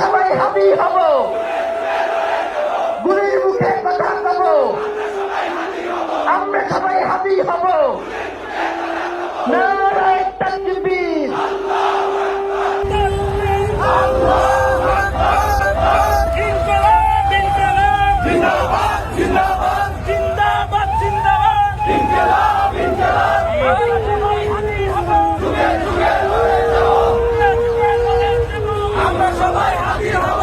সবাই হাবি হব, গুলির মুখে কথা কব, আমরা সবাই হাবি হব। নারায়ে তাকবীর, আমরা সবাই হাবি হব।